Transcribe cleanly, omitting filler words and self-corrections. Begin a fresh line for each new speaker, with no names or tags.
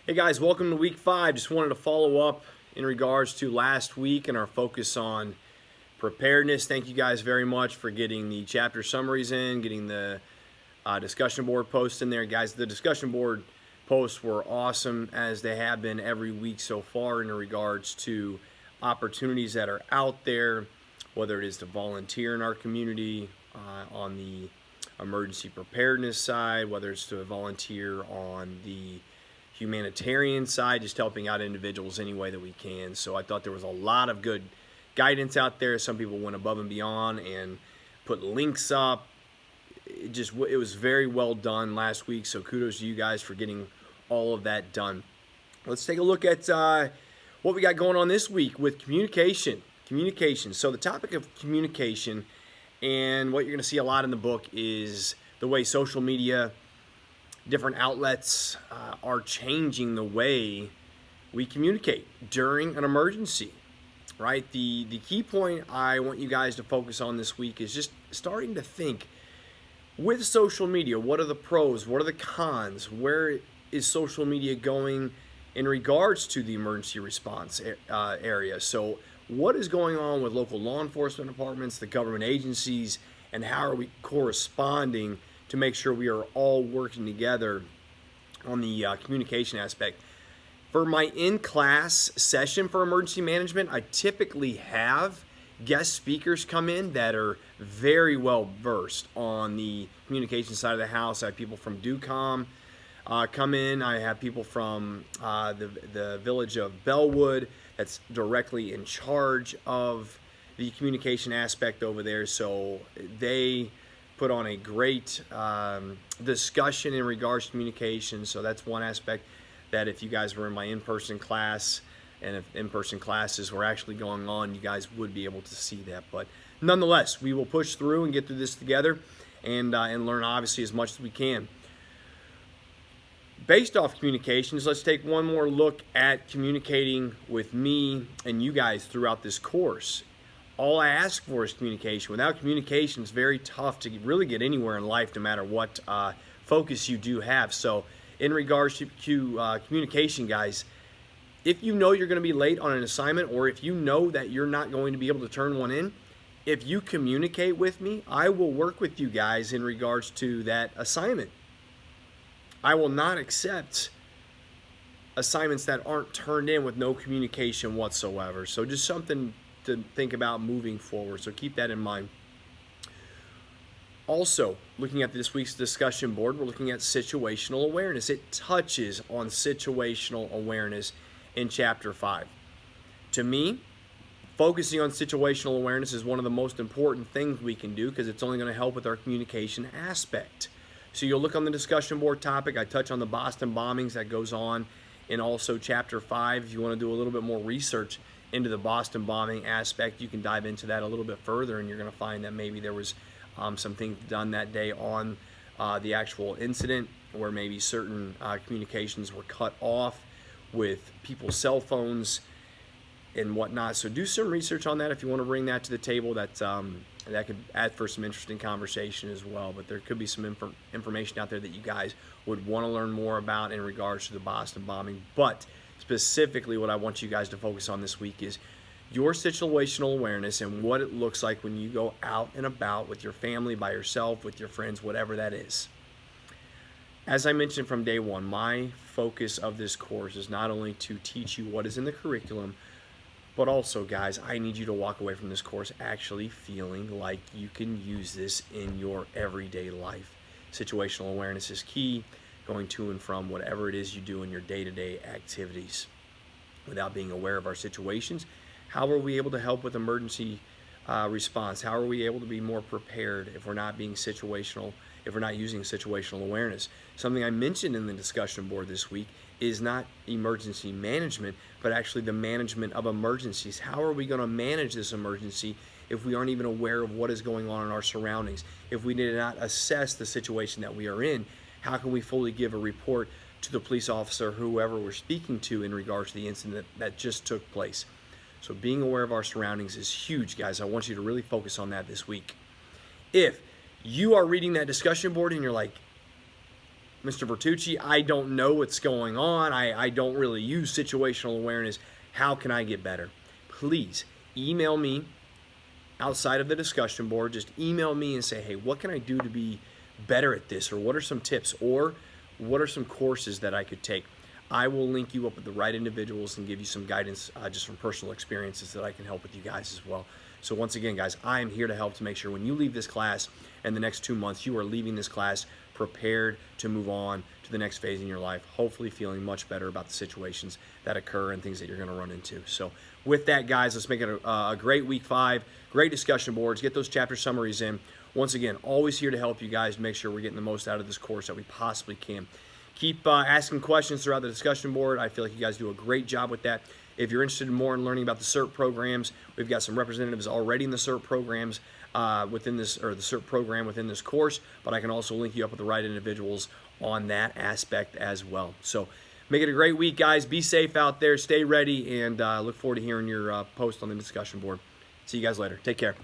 Hey guys, welcome to week 5. Just wanted to follow up in regards to last week and our focus on preparedness. Thank you guys very much for getting the chapter summaries in, getting the discussion board posts in there. Guys, the discussion board posts were awesome, as they have been every week so far, in regards to opportunities that are out there, whether it is to volunteer in our community on the emergency preparedness side, whether it's to volunteer on the humanitarian side, just helping out individuals any way that we can. So I thought there was a lot of good guidance out there. Some people went above and beyond and put links up. It was very well done last week, so kudos to you guys for getting all of that done. Let's take a look at what we got going on this week with communication. So the topic of communication, and what you're going to see a lot in the book, is the way social media, different outlets are changing the way we communicate during an emergency, right? The key point I want you guys to focus on this week is just starting to think, with social media, what are the pros? What are the cons? Where is social media going in regards to the emergency response area? So what is going on with local law enforcement departments, the government agencies, and how are we corresponding to make sure we are all working together on the communication aspect? For my in-class session for emergency management, I typically have guest speakers come in that are very well versed on the communication side of the house. I have people from DUCOM come in. I have people from the village of Bellwood that's directly in charge of the communication aspect over there. So they put on a great discussion in regards to communication. So that's one aspect that, if you guys were in my in-person class, and if in-person classes were actually going on, you guys would be able to see that. But nonetheless, we will push through and get through this together, and learn obviously as much as we can. Based off communications, let's take one more look at communicating with me and you guys throughout this course. All I ask for is communication. Without communication, it's very tough to really get anywhere in life, no matter what focus you do have. So in regards to communication, guys, if you know you're going to be late on an assignment, or if you know that you're not going to be able to turn one in, if you communicate with me, I will work with you guys in regards to that assignment. I will not accept assignments that aren't turned in with no communication whatsoever. So just something to think about moving forward. So keep that in mind. Also, looking at this week's discussion board, we're looking at situational awareness. It touches on situational awareness in Chapter 5. To me, focusing on situational awareness is one of the most important things we can do, because it's only going to help with our communication aspect. So you'll look on the discussion board topic. I touch on the Boston bombings that goes on in also Chapter 5. If you want to do a little bit more research into the Boston bombing aspect, you can dive into that a little bit further, and you're going to find that maybe there was some things done that day on the actual incident, where maybe certain communications were cut off with people's cell phones and whatnot. So do some research on that if you want to bring that to the table. That could add for some interesting conversation as well. But there could be some information out there that you guys would want to learn more about in regards to the Boston bombing. But specifically, what I want you guys to focus on this week is your situational awareness and what it looks like when you go out and about with your family, by yourself, with your friends, whatever that is. As I mentioned from day one, my focus of this course is not only to teach you what is in the curriculum, but also, guys, I need you to walk away from this course actually feeling like you can use this in your everyday life. Situational awareness is key, going to and from whatever it is you do in your day-to-day activities. Without being aware of our situations, how are we able to help with emergency response? How are we able to be more prepared if we're not being situational, if we're not using situational awareness? Something I mentioned in the discussion board this week is not emergency management, but actually the management of emergencies. How are we going to manage this emergency if we aren't even aware of what is going on in our surroundings? If we did not assess the situation that we are in, how can we fully give a report to the police officer, whoever we're speaking to, in regards to the incident that just took place? So being aware of our surroundings is huge, guys. I want you to really focus on that this week. If you are reading that discussion board and you're like, Mr. Bertucci, I don't know what's going on. I don't really use situational awareness. How can I get better? Please email me outside of the discussion board. Just email me and say, hey, what can I do to be better at this? Or what are some tips? Or what are some courses that I could take? I will link you up with the right individuals and give you some guidance just from personal experiences that I can help with you guys as well. So once again, guys, I am here to help to make sure when you leave this class in the next 2 months, you are leaving this class prepared to move on to the next phase in your life, hopefully feeling much better about the situations that occur and things that you're going to run into. So with that, guys, let's make it a great week 5, great discussion boards, get those chapter summaries in. Once again, always here to help you guys make sure we're getting the most out of this course that we possibly can. Keep asking questions throughout the discussion board. I feel like you guys do a great job with that. If you're interested in more in learning about the CERT programs, we've got some representatives already in the CERT programs within this, or the CERT program within this course, but I can also link you up with the right individuals on that aspect as well. So make it a great week, guys. Be safe out there. Stay ready, and look forward to hearing your post on the discussion board. See you guys later. Take care.